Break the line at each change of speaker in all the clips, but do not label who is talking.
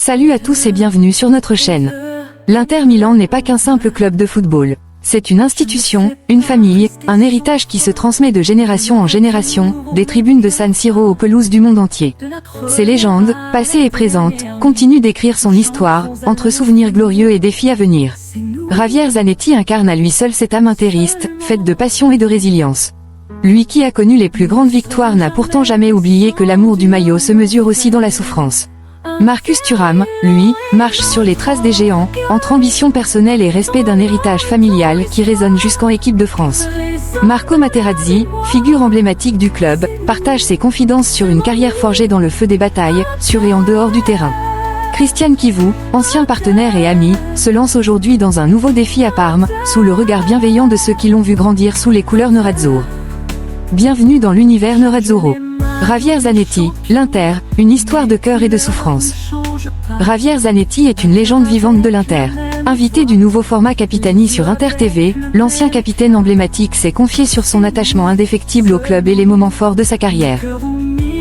Salut à tous et bienvenue sur notre chaîne. L'Inter Milan n'est pas qu'un simple club de football. C'est une institution, une famille, un héritage qui se transmet de génération en génération, des tribunes de San Siro aux pelouses du monde entier. Ses légendes, passées et présentes, continuent d'écrire son histoire, entre souvenirs glorieux et défis à venir. Javier Zanetti incarne à lui seul cette âme interiste, faite de passion et de résilience. Lui qui a connu les plus grandes victoires n'a pourtant jamais oublié que l'amour du maillot se mesure aussi dans la souffrance. Marcus Thuram, lui, marche sur les traces des géants, entre ambition personnelle et respect d'un héritage familial qui résonne jusqu'en équipe de France. Marco Materazzi, figure emblématique du club, partage ses confidences sur une carrière forgée dans le feu des batailles, sur et en dehors du terrain. Christian Chivu, ancien partenaire et ami, se lance aujourd'hui dans un nouveau défi à Parme, sous le regard bienveillant de ceux qui l'ont vu grandir sous les couleurs nerazzurre. Bienvenue dans l'univers nerazzurro. Javier Zanetti, l'Inter, une histoire de cœur et de souffrance. Javier Zanetti est une légende vivante de l'Inter. Invité du nouveau format Capitani sur Inter TV, l'ancien capitaine emblématique s'est confié sur son attachement indéfectible au club et les moments forts de sa carrière.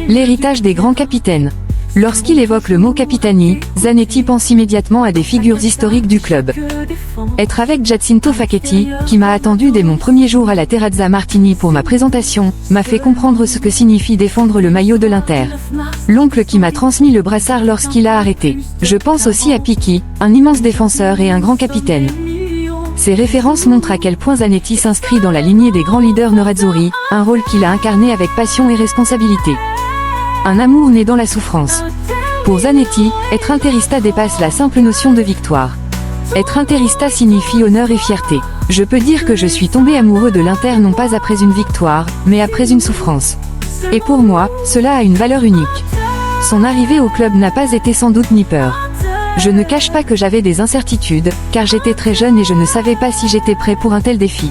L'héritage des grands capitaines. Lorsqu'il évoque le mot Capitani, Zanetti pense immédiatement à des figures historiques du club. Être avec Giacinto Facchetti, qui m'a attendu dès mon premier jour à la Terrazza Martini pour ma présentation, m'a fait comprendre ce que signifie défendre le maillot de l'Inter. L'oncle qui m'a transmis le brassard lorsqu'il a arrêté. Je pense aussi à Pichi, un immense défenseur et un grand capitaine. Ces références montrent à quel point Zanetti s'inscrit dans la lignée des grands leaders nerazzurri, un rôle qu'il a incarné avec passion et responsabilité. Un amour né dans la souffrance. Pour Zanetti, être interista dépasse la simple notion de victoire. Être interista signifie honneur et fierté. Je peux dire que je suis tombé amoureux de l'Inter non pas après une victoire, mais après une souffrance. Et pour moi, cela a une valeur unique. Son arrivée au club n'a pas été sans doute ni peur. Je ne cache pas que j'avais des incertitudes, car j'étais très jeune et je ne savais pas si j'étais prêt pour un tel défi.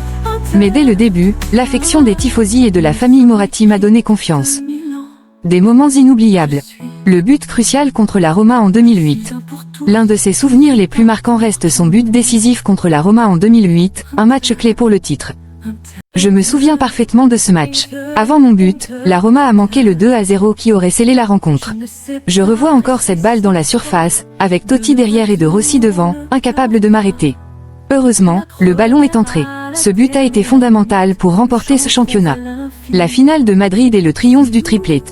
Mais dès le début, l'affection des tifosi et de la famille Moratti m'a donné confiance. Des moments inoubliables. Le but crucial contre la Roma en 2008. L'un de ses souvenirs les plus marquants reste son but décisif contre la Roma en 2008, un match clé pour le titre. Je me souviens parfaitement de ce match. Avant mon but, la Roma a manqué le 2-0 qui aurait scellé la rencontre. Je revois encore cette balle dans la surface, avec Totti derrière et De Rossi devant, incapable de m'arrêter. Heureusement, le ballon est entré. Ce but a été fondamental pour remporter ce championnat. La finale de Madrid et le triomphe du triplet.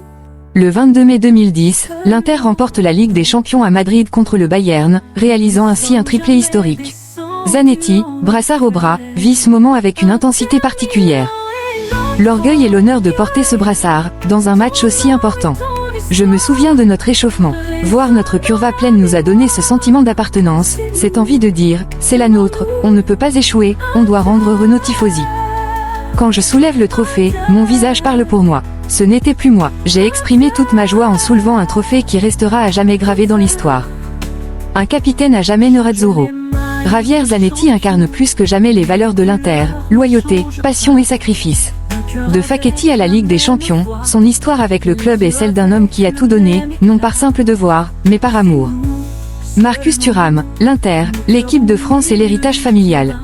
Le 22 mai 2010, l'Inter remporte la Ligue des Champions à Madrid contre le Bayern, réalisant ainsi un triplé historique. Zanetti, brassard au bras, vit ce moment avec une intensité particulière. L'orgueil et l'honneur de porter ce brassard, dans un match aussi important. Je me souviens de notre échauffement. Voir notre curva pleine nous a donné ce sentiment d'appartenance, cette envie de dire, c'est la nôtre, on ne peut pas échouer, on doit rendre heureux nos tifosi. Quand je soulève le trophée, mon visage parle pour moi. Ce n'était plus moi, j'ai exprimé toute ma joie en soulevant un trophée qui restera à jamais gravé dans l'histoire. Un capitaine à jamais nerazzurro. Javier Zanetti incarne plus que jamais les valeurs de l'Inter, loyauté, passion et sacrifice. De Facchetti à la Ligue des Champions, son histoire avec le club est celle d'un homme qui a tout donné, non par simple devoir, mais par amour. Marcus Thuram, l'Inter, l'équipe de France et l'héritage familial.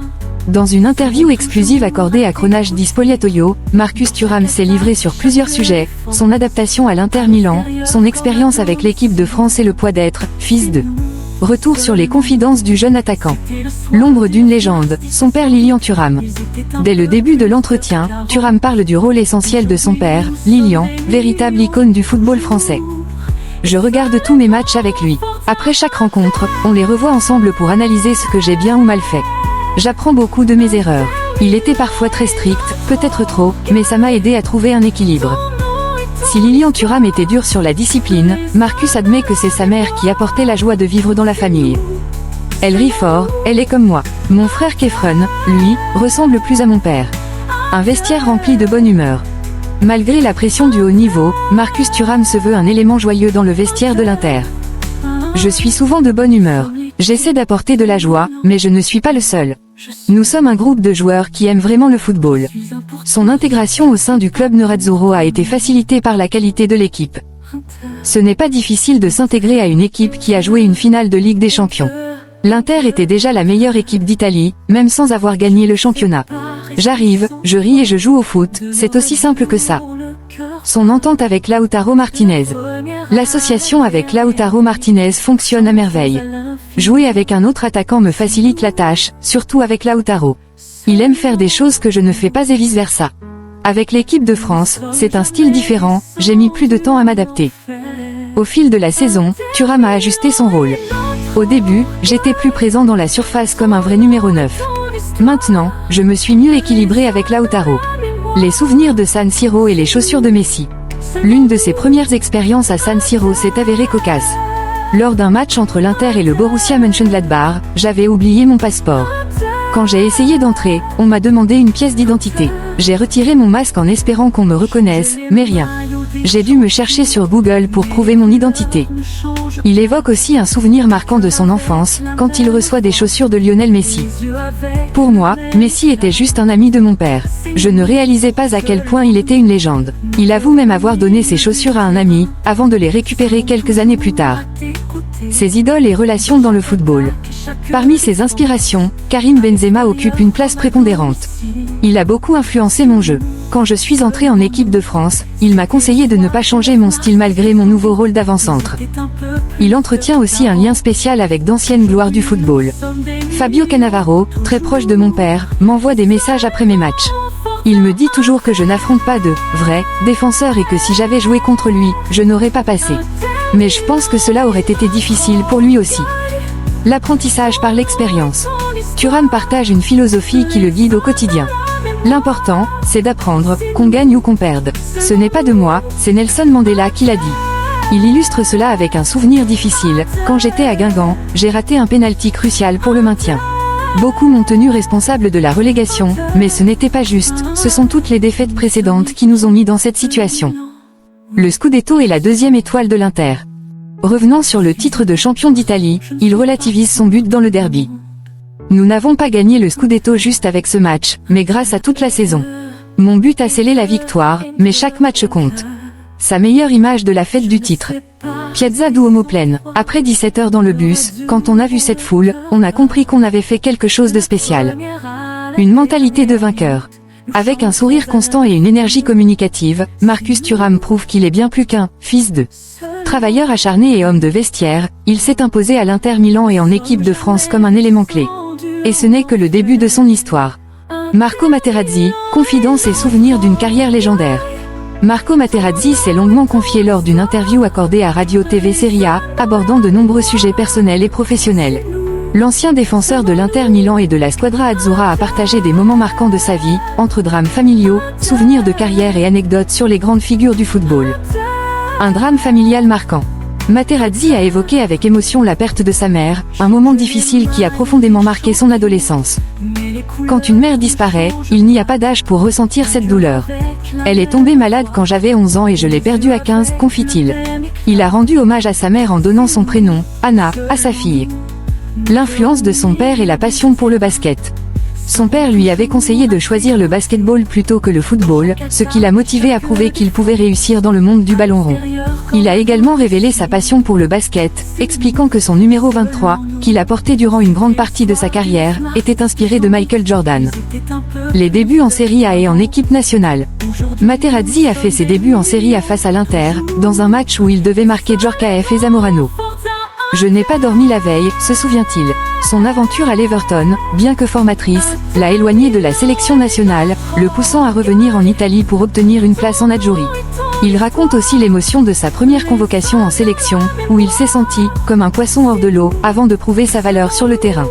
Dans une interview exclusive accordée à Cronage di Spogliatoio, Marcus Thuram s'est livré sur plusieurs sujets, son adaptation à l'Inter Milan, son expérience avec l'équipe de France et le poids d'être fils de. Retour sur les confidences du jeune attaquant. L'ombre d'une légende, son père Lilian Thuram. Dès le début de l'entretien, Thuram parle du rôle essentiel de son père, Lilian, véritable icône du football français. Je regarde tous mes matchs avec lui. Après chaque rencontre, on les revoit ensemble pour analyser ce que j'ai bien ou mal fait. J'apprends beaucoup de mes erreurs. Il était parfois très strict, peut-être trop, mais ça m'a aidé à trouver un équilibre. Si Lilian Thuram était dur sur la discipline, Marcus admet que c'est sa mère qui apportait la joie de vivre dans la famille. Elle rit fort, elle est comme moi. Mon frère Kefren, lui, ressemble plus à mon père. Un vestiaire rempli de bonne humeur. Malgré la pression du haut niveau, Marcus Thuram se veut un élément joyeux dans le vestiaire de l'Inter. Je suis souvent de bonne humeur. J'essaie d'apporter de la joie, mais je ne suis pas le seul. Nous sommes un groupe de joueurs qui aiment vraiment le football. Son intégration au sein du club nerazzurro a été facilitée par la qualité de l'équipe. Ce n'est pas difficile de s'intégrer à une équipe qui a joué une finale de Ligue des Champions. L'Inter était déjà la meilleure équipe d'Italie, même sans avoir gagné le championnat. J'arrive, je ris et je joue au foot, c'est aussi simple que ça. Son entente avec Lautaro Martinez. L'association avec Lautaro Martinez fonctionne à merveille. Jouer avec un autre attaquant me facilite la tâche, surtout avec Lautaro. Il aime faire des choses que je ne fais pas et vice-versa. Avec l'équipe de France, c'est un style différent, j'ai mis plus de temps à m'adapter. Au fil de la saison, Thuram a ajusté son rôle. Au début, j'étais plus présent dans la surface comme un vrai numéro 9. Maintenant, je me suis mieux équilibré avec Lautaro. Les souvenirs de San Siro et les chaussures de Messi. L'une de ses premières expériences à San Siro s'est avérée cocasse. Lors d'un match entre l'Inter et le Borussia Mönchengladbach, j'avais oublié mon passeport. Quand j'ai essayé d'entrer, on m'a demandé une pièce d'identité. J'ai retiré mon masque en espérant qu'on me reconnaisse, mais rien. J'ai dû me chercher sur Google pour prouver mon identité. Il évoque aussi un souvenir marquant de son enfance, quand il reçoit des chaussures de Lionel Messi. Pour moi, Messi était juste un ami de mon père. Je ne réalisais pas à quel point il était une légende. Il avoue même avoir donné ses chaussures à un ami, avant de les récupérer quelques années plus tard. Ses idoles et relations dans le football. Parmi ses inspirations, Karim Benzema occupe une place prépondérante. Il a beaucoup influencé mon jeu. Quand je suis entré en équipe de France, il m'a conseillé de ne pas changer mon style malgré mon nouveau rôle d'avant-centre. Il entretient aussi un lien spécial avec d'anciennes gloires du football. Fabio Cannavaro, très proche de mon père, m'envoie des messages après mes matchs. Il me dit toujours que je n'affronte pas de vrais défenseurs et que si j'avais joué contre lui, je n'aurais pas passé. Mais je pense que cela aurait été difficile pour lui aussi. L'apprentissage par l'expérience. Thuram partage une philosophie qui le guide au quotidien. L'important, c'est d'apprendre, qu'on gagne ou qu'on perde. Ce n'est pas de moi, c'est Nelson Mandela qui l'a dit. Il illustre cela avec un souvenir difficile. Quand j'étais à Guingamp, j'ai raté un pénalty crucial pour le maintien. Beaucoup m'ont tenu responsable de la relégation, mais ce n'était pas juste, ce sont toutes les défaites précédentes qui nous ont mis dans cette situation. Le Scudetto est la deuxième étoile de l'Inter. Revenant sur le titre de champion d'Italie, il relativise son but dans le derby. Nous n'avons pas gagné le Scudetto juste avec ce match, mais grâce à toute la saison. Mon but a scellé la victoire, mais chaque match compte. Sa meilleure image de la fête du titre. Piazza Duomo pleine. Après 17 heures dans le bus, quand on a vu cette foule, on a compris qu'on avait fait quelque chose de spécial. Une mentalité de vainqueur. Avec un sourire constant et une énergie communicative, Marcus Thuram prouve qu'il est bien plus qu'un « fils de ». Travailleur acharné et homme de vestiaire, il s'est imposé à l'Inter Milan et en équipe de France comme un élément clé. Et ce n'est que le début de son histoire. Marco Materazzi, confidence et souvenirs d'une carrière légendaire. Marco Materazzi s'est longuement confié lors d'une interview accordée à Radio TV Serie A, abordant de nombreux sujets personnels et professionnels. L'ancien défenseur de l'Inter Milan et de la Squadra Azzurra a partagé des moments marquants de sa vie, entre drames familiaux, souvenirs de carrière et anecdotes sur les grandes figures du football. Un drame familial marquant. Materazzi a évoqué avec émotion la perte de sa mère, un moment difficile qui a profondément marqué son adolescence. Quand une mère disparaît, il n'y a pas d'âge pour ressentir cette douleur. Elle est tombée malade quand j'avais 11 ans et je l'ai perdue à 15, confie-t-il. Il a rendu hommage à sa mère en donnant son prénom, Anna, à sa fille. L'influence de son père et la passion pour le basket. Son père lui avait conseillé de choisir le basketball plutôt que le football, ce qui l'a motivé à prouver qu'il pouvait réussir dans le monde du ballon rond. Il a également révélé sa passion pour le basket, expliquant que son numéro 23, qu'il a porté durant une grande partie de sa carrière, était inspiré de Michael Jordan. Les débuts en Serie A et en équipe nationale. Materazzi a fait ses débuts en Serie A face à l'Inter, dans un match où il devait marquer Djorkaeff et Zamorano. Je n'ai pas dormi la veille, se souvient-il. Son aventure à l'Everton, bien que formatrice, l'a éloigné de la sélection nationale, le poussant à revenir en Italie pour obtenir une place en Azzurri. Il raconte aussi l'émotion de sa première convocation en sélection, où il s'est senti comme un poisson hors de l'eau, avant de prouver sa valeur sur le terrain.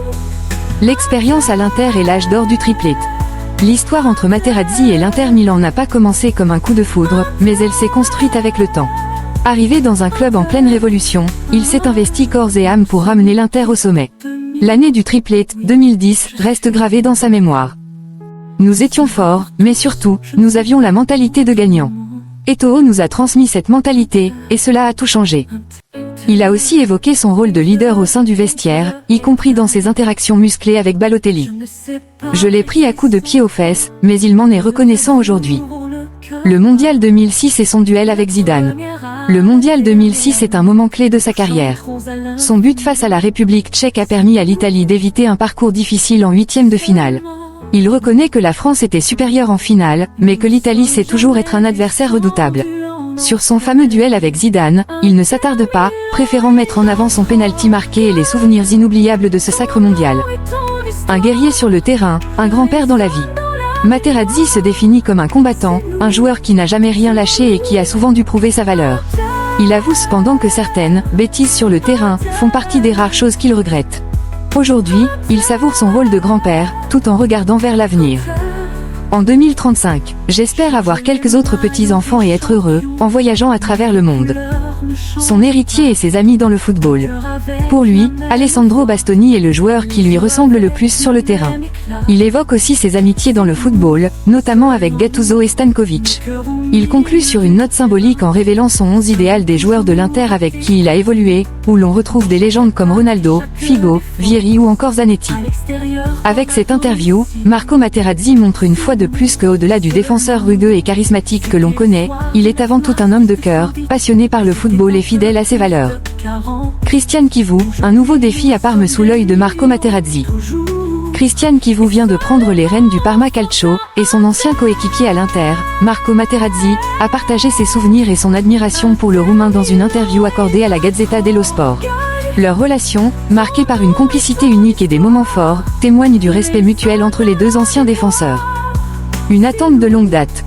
L'expérience à l'Inter et l'âge d'or du triplet. L'histoire entre Materazzi et l'Inter Milan n'a pas commencé comme un coup de foudre, mais elle s'est construite avec le temps. Arrivé dans un club en pleine révolution, il s'est investi corps et âme pour ramener l'Inter au sommet. L'année du triplet, 2010, reste gravée dans sa mémoire. Nous étions forts, mais surtout, nous avions la mentalité de gagnant. Eto'o nous a transmis cette mentalité, et cela a tout changé. Il a aussi évoqué son rôle de leader au sein du vestiaire, y compris dans ses interactions musclées avec Balotelli. Je l'ai pris à coups de pied aux fesses, mais il m'en est reconnaissant aujourd'hui. Le Mondial 2006 et son duel avec Zidane. Le Mondial 2006 est un moment clé de sa carrière. Son but face à la République tchèque a permis à l'Italie d'éviter un parcours difficile en huitième de finale. Il reconnaît que la France était supérieure en finale, mais que l'Italie sait toujours être un adversaire redoutable. Sur son fameux duel avec Zidane, il ne s'attarde pas, préférant mettre en avant son pénalty marqué et les souvenirs inoubliables de ce sacre mondial. Un guerrier sur le terrain, un grand-père dans la vie. Materazzi se définit comme un combattant, un joueur qui n'a jamais rien lâché et qui a souvent dû prouver sa valeur. Il avoue cependant que certaines bêtises sur le terrain font partie des rares choses qu'il regrette. Aujourd'hui, il savoure son rôle de grand-père, tout en regardant vers l'avenir. En 2035, j'espère avoir quelques autres petits-enfants et être heureux, en voyageant à travers le monde. Son héritier et ses amis dans le football. Pour lui, Alessandro Bastoni est le joueur qui lui ressemble le plus sur le terrain. Il évoque aussi ses amitiés dans le football, notamment avec Gattuso et Stankovic. Il conclut sur une note symbolique en révélant son 11 idéal des joueurs de l'Inter avec qui il a évolué, où l'on retrouve des légendes comme Ronaldo, Figo, Vieri ou encore Zanetti. Avec cette interview, Marco Materazzi montre une fois de plus qu'au-delà du défenseur rugueux et charismatique que l'on connaît, il est avant tout un homme de cœur, passionné par le football et fidèle à ses valeurs. Cristian Chivu, un nouveau défi à Parme sous l'œil de Marco Materazzi. Cristian Chivu vient de prendre les rênes du Parma Calcio, et son ancien coéquipier à l'Inter, Marco Materazzi, a partagé ses souvenirs et son admiration pour le Roumain dans une interview accordée à la Gazzetta dello Sport. Leur relation, marquée par une complicité unique et des moments forts, témoigne du respect mutuel entre les deux anciens défenseurs. Une attente de longue date.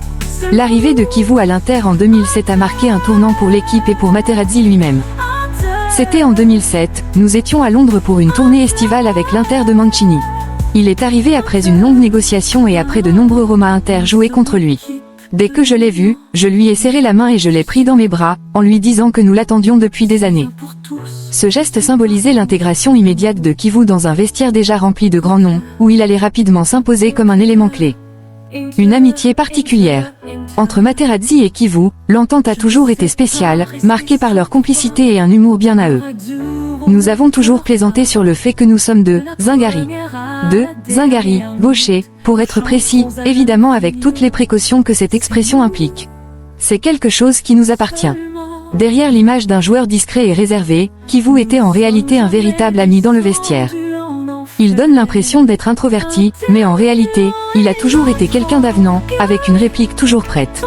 L'arrivée de Chivu à l'Inter en 2007 a marqué un tournant pour l'équipe et pour Materazzi lui-même. C'était en 2007, nous étions à Londres pour une tournée estivale avec l'Inter de Mancini. Il est arrivé après une longue négociation et après de nombreux Roma Inter joués contre lui. Dès que je l'ai vu, je lui ai serré la main et je l'ai pris dans mes bras, en lui disant que nous l'attendions depuis des années. Ce geste symbolisait l'intégration immédiate de Chivu dans un vestiaire déjà rempli de grands noms, où il allait rapidement s'imposer comme un élément clé. Une amitié particulière. Entre Materazzi et Chivu, l'entente a toujours été spéciale, marquée par leur complicité et un humour bien à eux. Nous avons toujours plaisanté sur le fait que nous sommes deux Zingari. Deux Zingari, gauchers, pour être précis, évidemment avec toutes les précautions que cette expression implique. C'est quelque chose qui nous appartient. Derrière l'image d'un joueur discret et réservé, Chivu était en réalité un véritable ami dans le vestiaire. Il donne l'impression d'être introverti, mais en réalité, il a toujours été quelqu'un d'avenant, avec une réplique toujours prête.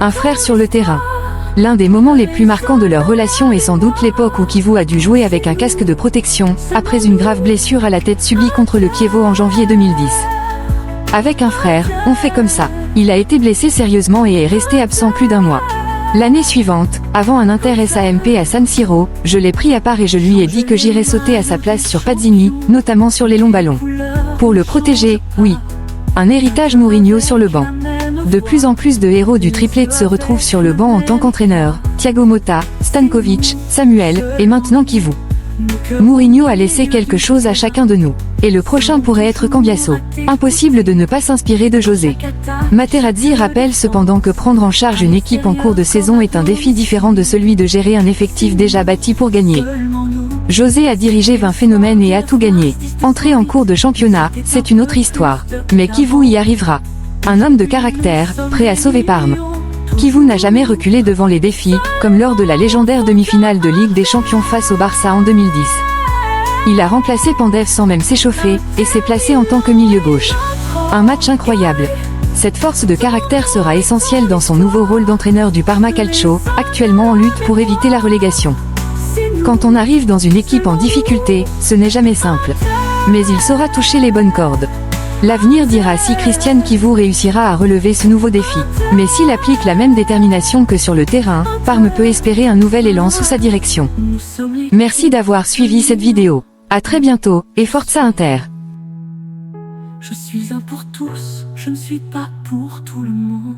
Un frère sur le terrain. L'un des moments les plus marquants de leur relation est sans doute l'époque où Chivu a dû jouer avec un casque de protection, après une grave blessure à la tête subie contre le Chievo en janvier 2010. Avec un frère, on fait comme ça. Il a été blessé sérieusement et est resté absent plus d'un mois. L'année suivante, avant un Inter SAMP à San Siro, je l'ai pris à part et je lui ai dit que j'irais sauter à sa place sur Pazzini, notamment sur les longs ballons. Pour le protéger, oui. Un héritage Mourinho sur le banc. De plus en plus de héros du triplet se retrouvent sur le banc en tant qu'entraîneur, Thiago Motta, Stankovic, Samuel, et maintenant Chivu. Mourinho a laissé quelque chose à chacun de nous. Et le prochain pourrait être Cambiasso. Impossible de ne pas s'inspirer de José. Materazzi rappelle cependant que prendre en charge une équipe en cours de saison est un défi différent de celui de gérer un effectif déjà bâti pour gagner. José a dirigé 20 phénomènes et a tout gagné. Entrer en cours de championnat, c'est une autre histoire. Mais Chivu y arrivera. Un homme de caractère, prêt à sauver Parme. Chivu n'a jamais reculé devant les défis, comme lors de la légendaire demi-finale de Ligue des Champions face au Barça en 2010. Il a remplacé Pandev sans même s'échauffer, et s'est placé en tant que milieu gauche. Un match incroyable. Cette force de caractère sera essentielle dans son nouveau rôle d'entraîneur du Parma Calcio, actuellement en lutte pour éviter la relégation. Quand on arrive dans une équipe en difficulté, ce n'est jamais simple. Mais il saura toucher les bonnes cordes. L'avenir dira si Cristian Chivu réussira à relever ce nouveau défi. Mais s'il applique la même détermination que sur le terrain, Parme peut espérer un nouvel élan sous sa direction. Merci d'avoir suivi cette vidéo. À très bientôt, et Forza Inter.
Je suis un pour tous, je ne suis pas pour tout le monde.